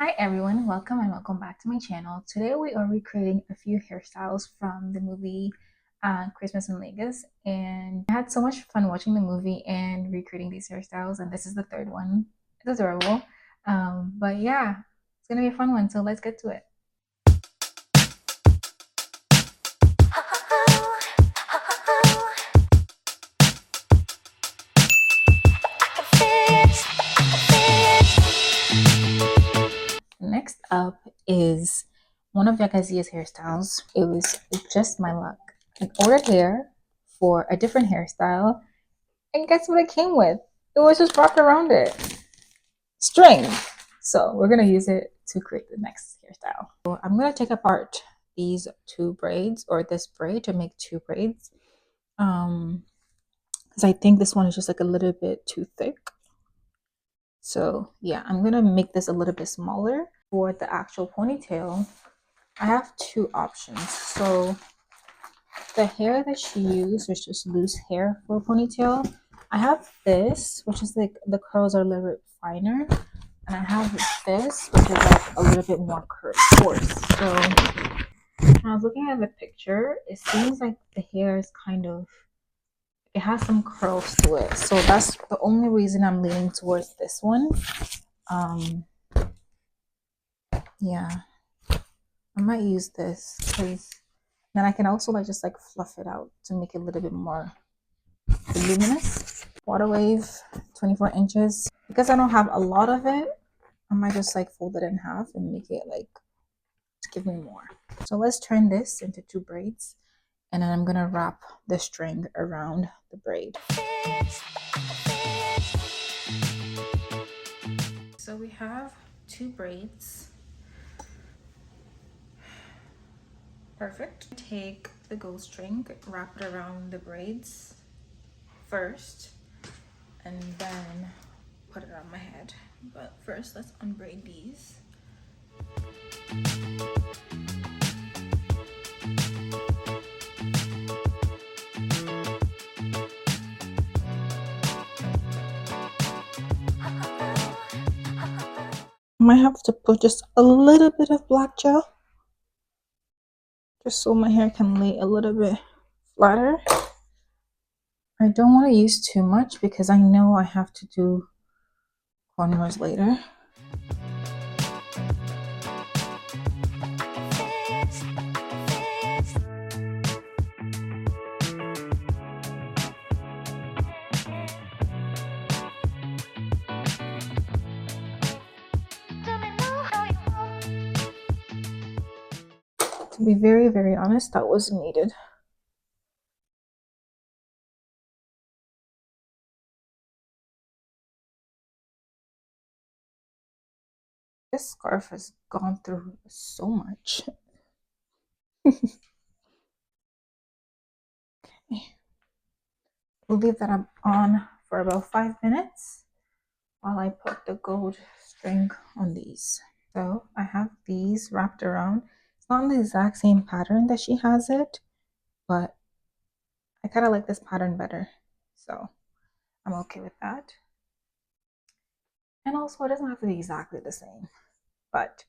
Hi everyone, welcome and welcome back to my channel. Today we are recreating a few hairstyles from the movie Christmas in Vegas, and I had so much fun watching the movie and recreating these hairstyles, and this is the third one. It's adorable. But yeah, it's gonna be a fun one, so let's get to it. Next up is one of Yakazia's hairstyles. It was just my luck. I ordered hair for a different hairstyle, and guess what it came with? It was just wrapped around it. String. So we're going to use it to create the next hairstyle. So I'm going to take apart these two braids, or this braid, to make two braids. Because I think this one is just like a little bit too thick. So yeah, I'm going to make this a little bit smaller. For the actual ponytail, I have two options. So the hair that she used was just loose hair for a ponytail. I have this, which is like the curls are a little bit finer, and I have this, which is like a little bit more coarse. So when I was looking at the picture, it seems like the hair is kind of, it has some curls to it. So that's the only reason I'm leaning towards this one. Yeah, I might use this because then I can also like just like fluff it out to make it a little bit more voluminous. Water wave, 24 inches. Because I don't have a lot of it, I might just like fold it in half and make it like to give me more. So let's turn this into two braids, and then I'm gonna wrap the string around the braid. So we have two braids. Perfect. Take the gold string, wrap it around the braids first, and then put it on my head. But first, let's unbraid these. Might have to put just a little bit of black gel just so my hair can lay a little bit flatter. I don't want to use too much because I know I have to do cornrows later. To be very, very honest, that wasn't needed. This scarf has gone through so much. Okay. We'll leave that on for about 5 minutes while I put the gold string on these. So I have these wrapped around. It's not in the exact same pattern that she has it, but I kind of like this pattern better. So I'm okay with that. And also, it doesn't have to be exactly the same. But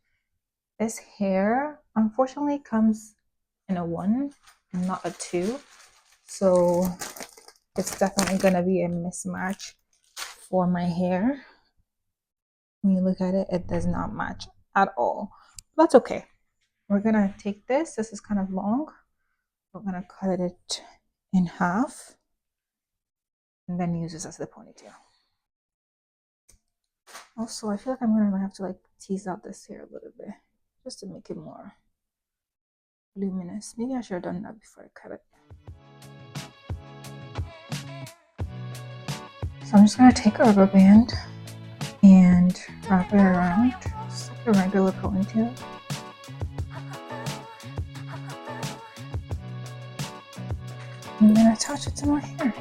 this hair, unfortunately, comes in a 1 and not a 2. So it's definitely going to be a mismatch for my hair. When you look at it, it does not match at all. That's okay. We're going to take this. This is kind of long. We're going to cut it in half and then use this as the ponytail. Also, I feel like I'm going to have to like tease out this hair a little bit just to make it more luminous. Maybe I should have done that before I cut it. So I'm just going to take a rubber band and wrap it around just like a regular ponytail. And then attach it to my hair.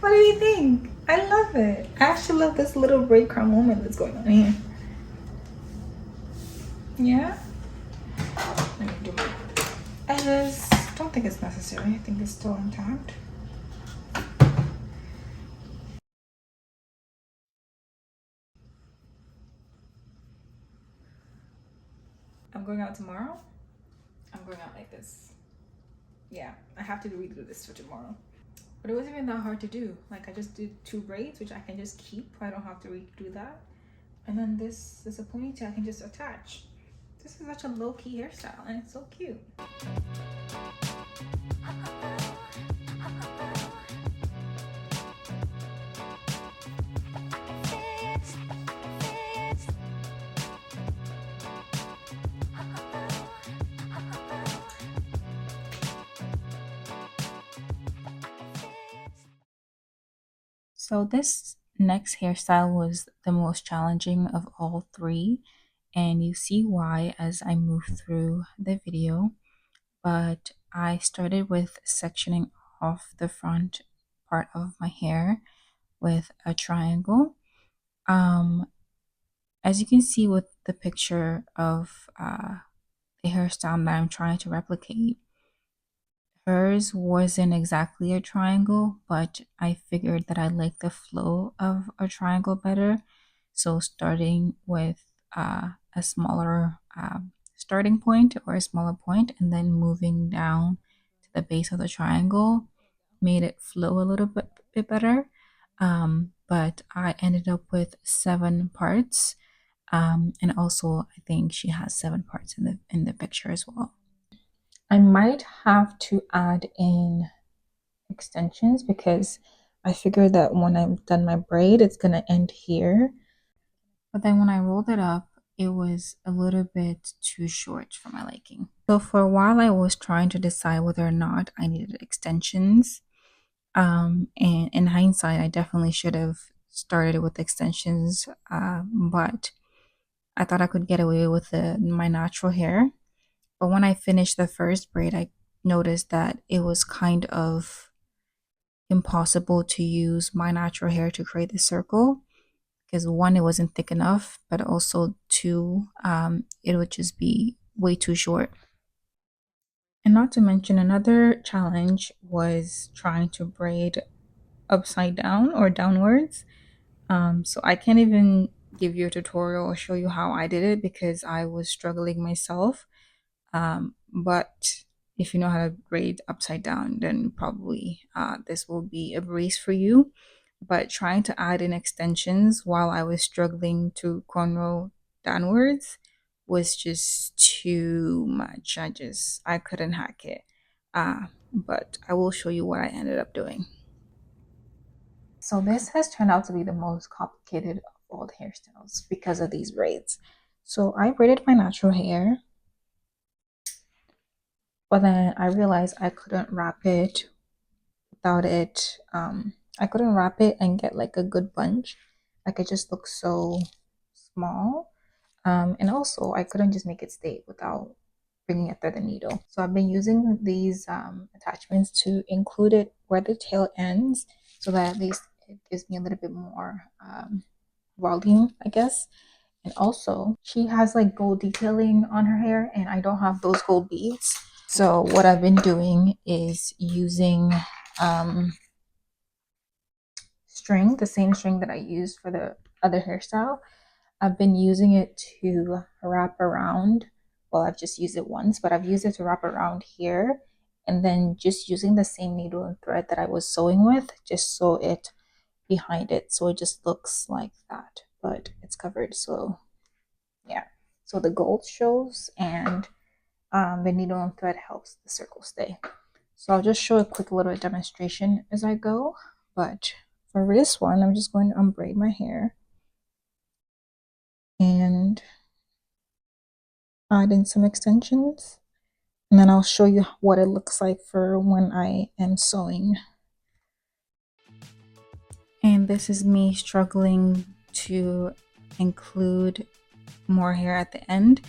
What do you think? I love it. I actually love this little breadcrumb moment that's going on here. Yeah? Let me do my edges. Don't think it's necessary. I think it's still intact. I'm going out tomorrow. I'm going out like this. Yeah, I have to redo this for tomorrow. But it wasn't even that hard to do. Like I just did 2 braids, which I can just keep. I don't have to redo that. And then this is a ponytail I can just attach. This is such a low-key hairstyle and it's so cute. So this next hairstyle was the most challenging of all 3, and you see why as I move through the video. But I started with sectioning off the front part of my hair with a triangle. As you can see with the picture of the hairstyle that I'm trying to replicate, hers wasn't exactly a triangle, but I figured that I like the flow of a triangle better. So starting with a smaller starting point or a smaller point and then moving down to the base of the triangle made it flow a little bit better. But I ended up with 7 parts. And also I think she has 7 parts in the picture as well. I might have to add in extensions because I figured that when I'm done my braid, it's gonna end here. But then when I rolled it up, it was a little bit too short for my liking. So for a while, I was trying to decide whether or not I needed extensions. And in hindsight, I definitely should have started with extensions, but I thought I could get away with my natural hair. But when I finished the first braid, I noticed that it was kind of impossible to use my natural hair to create the circle because 1, it wasn't thick enough, but also 2, it would just be way too short. And not to mention, another challenge was trying to braid upside down or downwards. So I can't even give you a tutorial or show you how I did it because I was struggling myself. But if you know how to braid upside down, then probably this will be a breeze for you. But trying to add in extensions while I was struggling to cornrow downwards was just too much. I couldn't hack it. But I will show you what I ended up doing. So this has turned out to be the most complicated of all the hairstyles because of these braids. So I braided my natural hair, but then I realized I couldn't wrap it without it. I couldn't wrap it and get like a good bunch. Like it just looks so small. And also I couldn't just make it stay without bringing a thread and needle. So I've been using these attachments to include it where the tail ends so that at least it gives me a little bit more volume, I guess. And also she has like gold detailing on her hair and I don't have those gold beads. So what I've been doing is using string, the same string that I used for the other hairstyle. I've been using it to wrap around. Well, I've just used it once, but I've used it to wrap around here and then just using the same needle and thread that I was sewing with, just sew it behind it. So it just looks like that, but it's covered. So yeah, so the gold shows and the needle and thread helps the circle stay. So I'll just show a quick little demonstration as I go, but for this one, I'm just going to unbraid my hair and add in some extensions. And then I'll show you what it looks like for when I am sewing. And this is me struggling to include more hair at the end.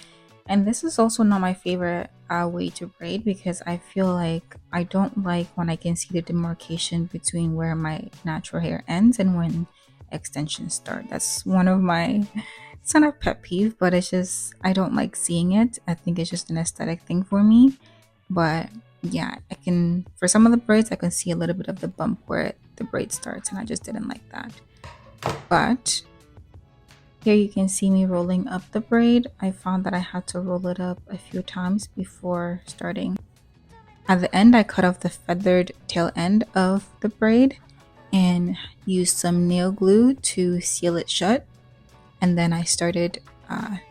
And this is also not my favorite way to braid because I feel like I don't like when I can see the demarcation between where my natural hair ends and when extensions start. That's one of my, it's not a pet peeve, but it's just, I don't like seeing it. I think it's just an aesthetic thing for me. But yeah, I can, for some of the braids, I can see a little bit of the bump where the braid starts, and I just didn't like that. But here you can see me rolling up the braid. I found that I had to roll it up a few times before starting. At the end, I cut off the feathered tail end of the braid and used some nail glue to seal it shut. And then I started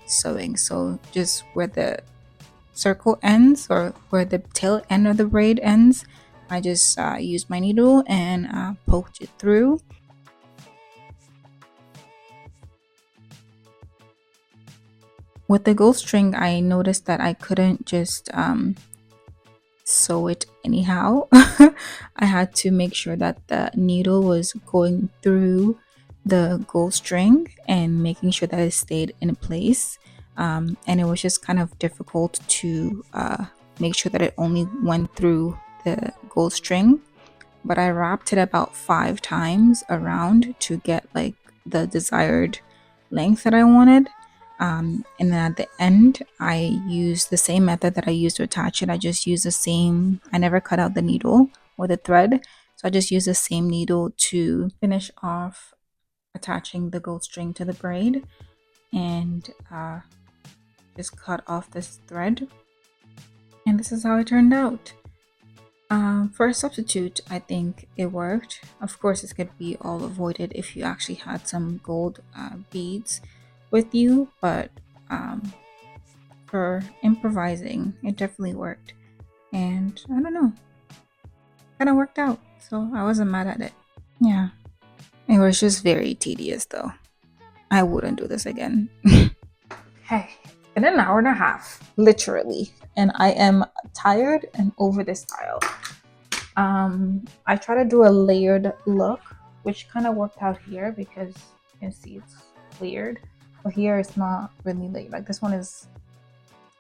sewing. So just where the circle ends, or where the tail end of the braid ends, I just used my needle and poked it through. With the gold string, I noticed that I couldn't just sew it anyhow. I had to make sure that the needle was going through the gold string and making sure that it stayed in place. And it was just kind of difficult to make sure that it only went through the gold string. But I wrapped it about 5 times around to get like the desired length that I wanted. And then at the end, I used the same method that I used to attach it. I just used the same, I never cut out the needle or the thread. So I just used the same needle to finish off attaching the gold string to the braid, and just cut off this thread. And this is how it turned out. For a substitute, I think it worked. Of course, this could be all avoided if you actually had some gold beads with you, but for improvising, it definitely worked. And I don't know, kind of worked out, so I wasn't mad at it. Yeah, it was just very tedious though. I wouldn't do this again. Hey, it's been an hour and a half, literally, and I am tired and over this style. I try to do a layered look, which kind of worked out here because you can see it's layered. But here it's not really layered. Like this one is,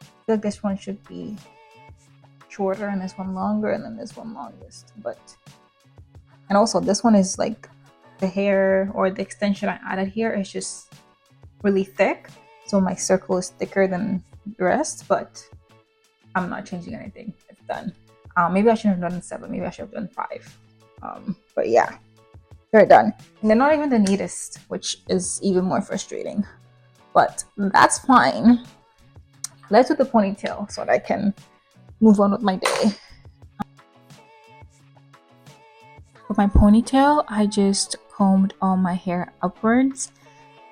I feel like this one should be shorter and this one longer and then this one longest. But, and also this one is like the hair or the extension I added here is just really thick. So my circle is thicker than the rest, but I'm not changing anything. It's done. Maybe I shouldn't have done 7. Maybe I should have done 5. But yeah, they're done. And they're not even the neatest, which is even more frustrating. But that's fine. Let's do the ponytail so that I can move on with my day. For my ponytail, I just combed all my hair upwards.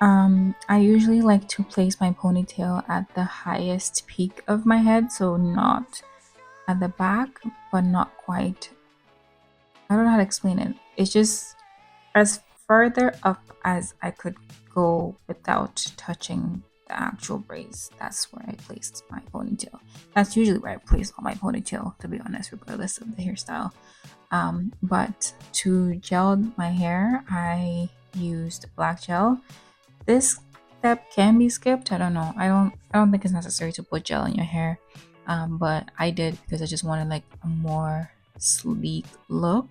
I usually like to place my ponytail at the highest peak of my head, so not at the back, but not quite. I don't know how to explain it. It's just as further up as I could go without touching the actual braids. That's where I placed my ponytail. That's usually where I place all my ponytail, to be honest, regardless of the hairstyle. But to gel my hair, I used black gel. This step can be skipped. I don't know. I don't think it's necessary to put gel in your hair. But I did because I just wanted like a more sleek look.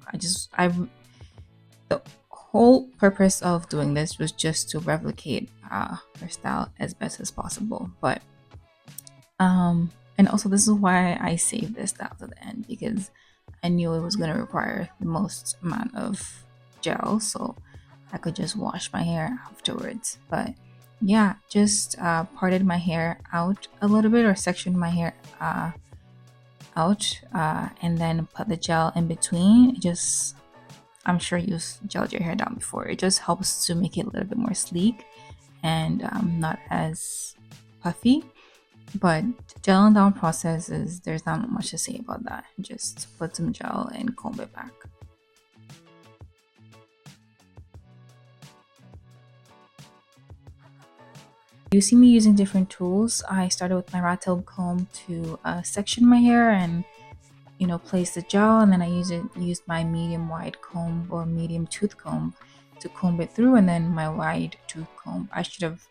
The whole purpose of doing this was just to replicate her style as best as possible. But and also this is why I saved this style to the end, because I knew it was going to require the most amount of gel, so I could just wash my hair afterwards. But yeah, just parted my hair out a little bit, or sectioned my hair out, and then put the gel in between. I'm sure you've gelled your hair down before. It just helps to make it a little bit more sleek and not as puffy. But gelling down process is, there's not much to say about that. Just put some gel and comb it back. You see me using different tools. I started with my rat tail comb to section my hair and place the gel, and then I used my medium wide comb or medium tooth comb to comb it through, and then my wide tooth comb. I should have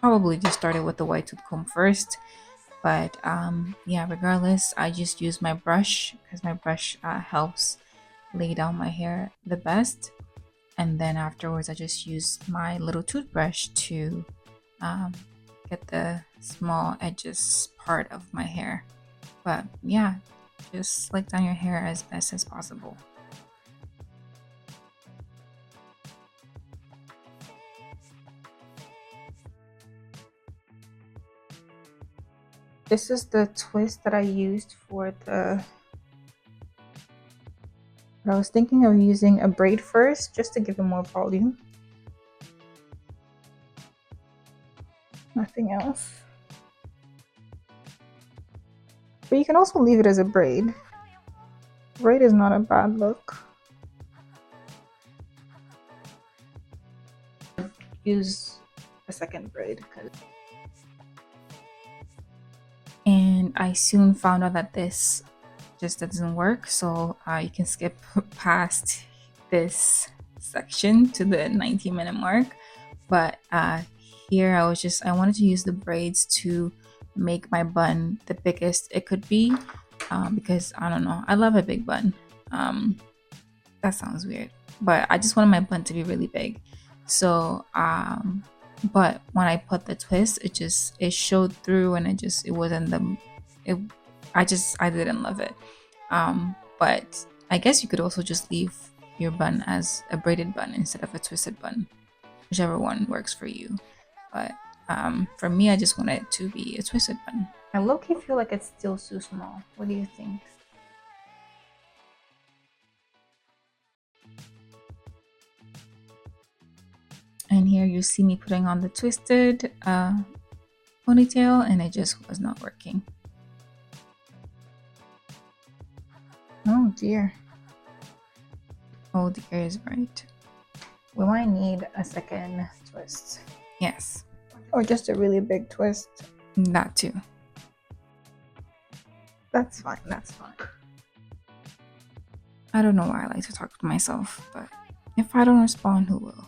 probably just started with the wide tooth comb first, But yeah, regardless, I just use my brush because my brush helps lay down my hair the best. And then afterwards I just use my little toothbrush to um, get the small edges part of my hair. But yeah, just slick down your hair as best as possible. This is the twist that I used for the... I was thinking of using a braid first just to give it more volume. Nothing else. But you can also leave it as a braid. Braid is not a bad look. Use a second braid. And I soon found out that this just doesn't work, so you can skip past this section to the 90-minute mark. But here I wanted to use the braids to make my bun the biggest it could be, because I don't know, I love a big bun. That sounds weird, but I just wanted my bun to be really big. So but when I put the twist, it showed through, and it wasn't I didn't love it. But I guess you could also just leave your bun as a braided bun instead of a twisted bun, whichever one works for you. But for me, I just want it to be a twisted bun. I low-key feel like it's still too small. What do you think? And here you see me putting on the twisted ponytail, and it just was not working. Oh dear. Oh dear is right. We might need a second twist. Yes. Or just a really big twist. That too. That's fine, that's fine. I don't know why I like to talk to myself, but if I don't respond, who will?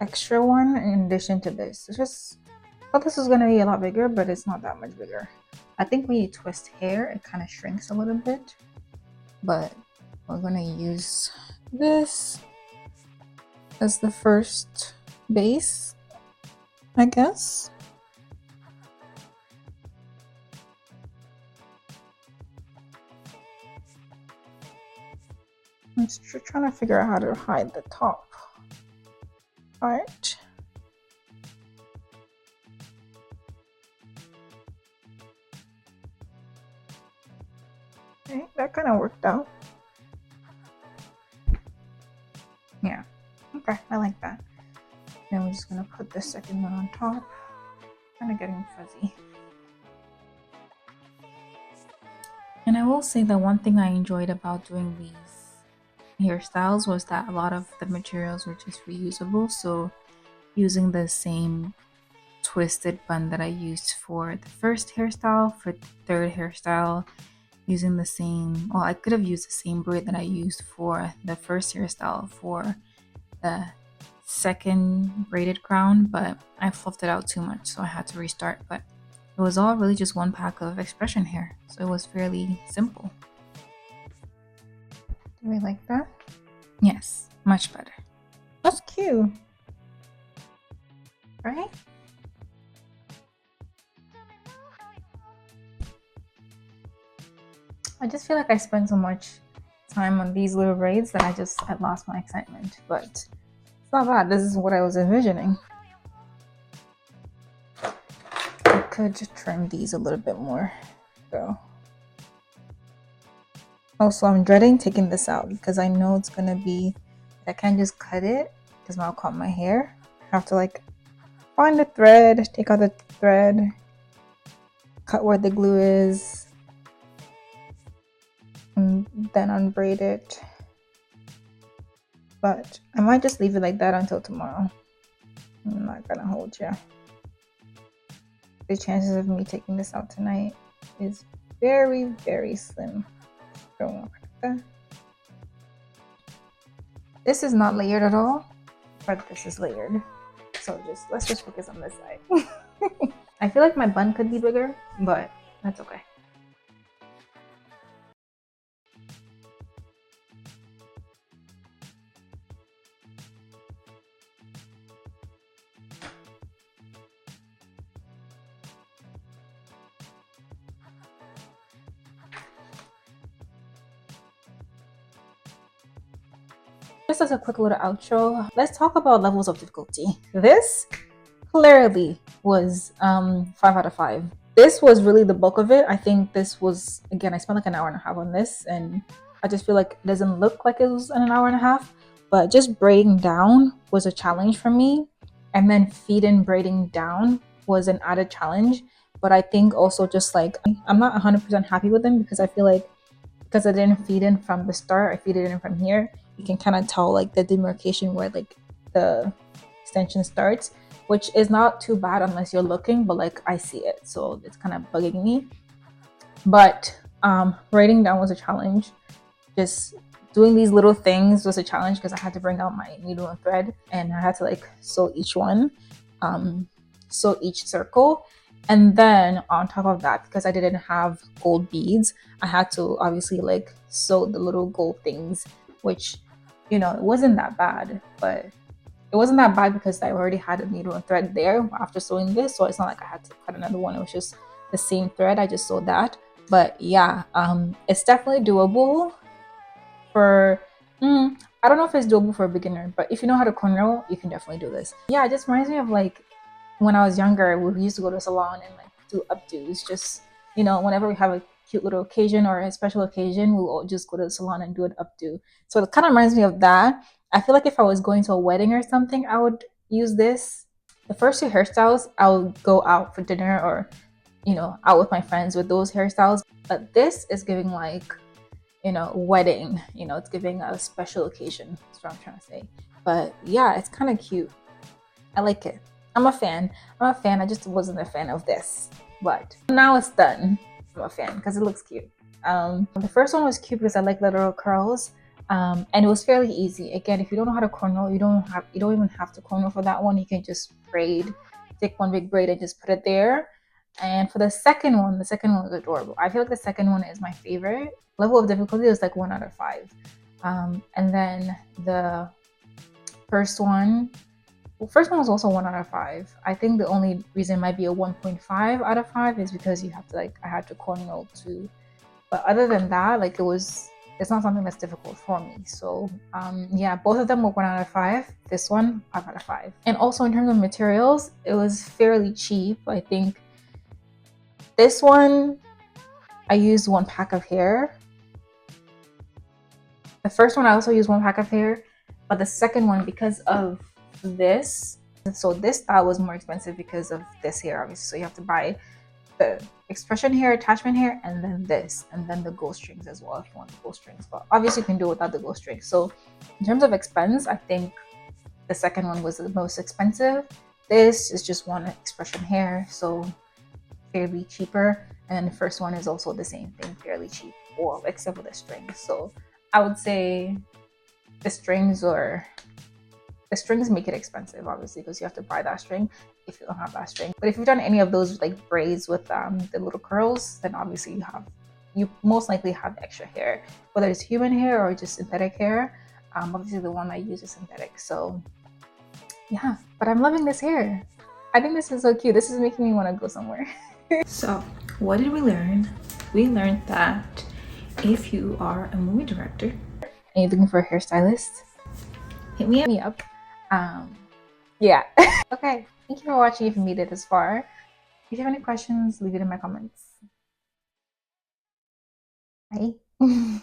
Extra one in addition to this. It's just, I thought this was gonna be a lot bigger, but it's not that much bigger. I think when you twist hair, it kind of shrinks a little bit, but we're gonna use this as the first base, I guess. I'm just trying to figure out how to hide the top part. Okay, that kind of worked out. Yeah, okay, I like that. Then we're just gonna put the second one on top. Kind of getting fuzzy. And I will say that one thing I enjoyed about doing these hairstyles was that a lot of the materials were just reusable. So using the same twisted bun that I used for the first hairstyle, for the third hairstyle, using the same, well, I could have used the same braid that I used for the first hairstyle for the second braided crown, but I fluffed it out too much, so I had to restart. But it was all really just one pack of expression hair, so it was fairly simple. Do we like that? Yes, much better. That's cute, right? I just feel like I spent so much time on these little braids that I lost my excitement, but it's not bad. This is what I was envisioning. I could just trim these a little bit more, so. Also, I'm dreading taking this out because I know it's gonna be, I can't just cut it because I'll cut my hair. I have to like find the thread, take out the thread, cut where the glue is, and then unbraid it. But I might just leave it like that until tomorrow. I'm not gonna hold you. The chances of me taking this out tonight is very, very slim. Don't look like that. This is not layered at all, but this is layered. So let's just focus on this side. I feel like my bun could be bigger, but that's okay. Just as a quick little outro, let's talk about levels of difficulty. This clearly was 5 out of 5. This was really the bulk of it. I think this was, again, I spent like an hour and a half on this, and I just feel like it doesn't look like it was an hour and a half, but just braiding down was a challenge for me, and then feeding braiding down was an added challenge. But I think also just like I'm not 100% happy with them because I feel like because I didn't feed in from the start, I feed it in from here. You can kind of tell like the demarcation where like the extension starts, which is not too bad unless you're looking, but like I see it, so it's kind of bugging me. But writing down was a challenge. Just doing these little things was a challenge because I had to bring out my needle and thread, and I had to like sew each one, sew each circle. And then on top of that, because I didn't have gold beads, I had to obviously like sew the little gold things, which, you know, it wasn't that bad, but it wasn't that bad because I already had a needle and thread there after sewing this. So it's not like I had to cut another one. It was just the same thread. I just sewed that. But yeah, it's definitely doable for, I don't know if it's doable for a beginner, but if you know how to cornrow, you can definitely do this. Yeah, it just reminds me of like when I was younger, we used to go to the salon and like do updos. Just, you know, whenever we have a cute little occasion or a special occasion, we'll all just go to the salon and do an updo. So it kind of reminds me of that. I feel like if I was going to a wedding or something, I would use this. The first two hairstyles, I'll go out for dinner or, you know, out with my friends with those hairstyles. But this is giving like, you know, wedding, you know, it's giving a special occasion. That's what I'm trying to say. But yeah, it's kind of cute. I like it. I'm a fan. I'm a fan. I just wasn't a fan of this, but now it's done. I'm a fan because it looks cute. The first one was cute because I like the little curls, and it was fairly easy. Again, if you don't know how to cornrow, you don't even have to cornrow for that one. You can just braid, take one big braid and just put it there. And for the second one was adorable. I feel like the second one is my favorite. Level of difficulty was like 1 out of 5, and then the first one. Well, first one was also 1 out of 5. I think the only reason it might be a 1.5 out of 5 is because you have to like I had to cornrow too. But other than that, like it's not something that's difficult for me. So yeah, both of them were 1 out of 5. This one 5 out of 5. And also in terms of materials, it was fairly cheap. I think this one I used 1 pack of hair. The first one I also used 1 pack of hair, but the second one because of this, so this style was more expensive because of this hair, obviously. So you have to buy the expression hair, attachment hair, and then this, and then the gold strings as well if you want the gold strings. But obviously you can do it without the gold strings. So in terms of expense, I think the second one was the most expensive. This is just 1 expression hair, so fairly cheaper. And the first one is also the same thing, fairly cheap, or except for the strings. So I would say the strings make it expensive, obviously, because you have to buy that string if you don't have that string. But if you've done any of those like braids with the little curls, then obviously you most likely have extra hair, whether it's human hair or just synthetic hair. Obviously the one I use is synthetic. So yeah, but I'm loving this hair. I think this is so cute. This is making me want to go somewhere. So what did we learn? We learned that if you are a movie director and you're looking for a hairstylist, hit me up. Yeah. Okay, thank you for watching if you made it this far. If you have any questions, leave it in my comments. Bye.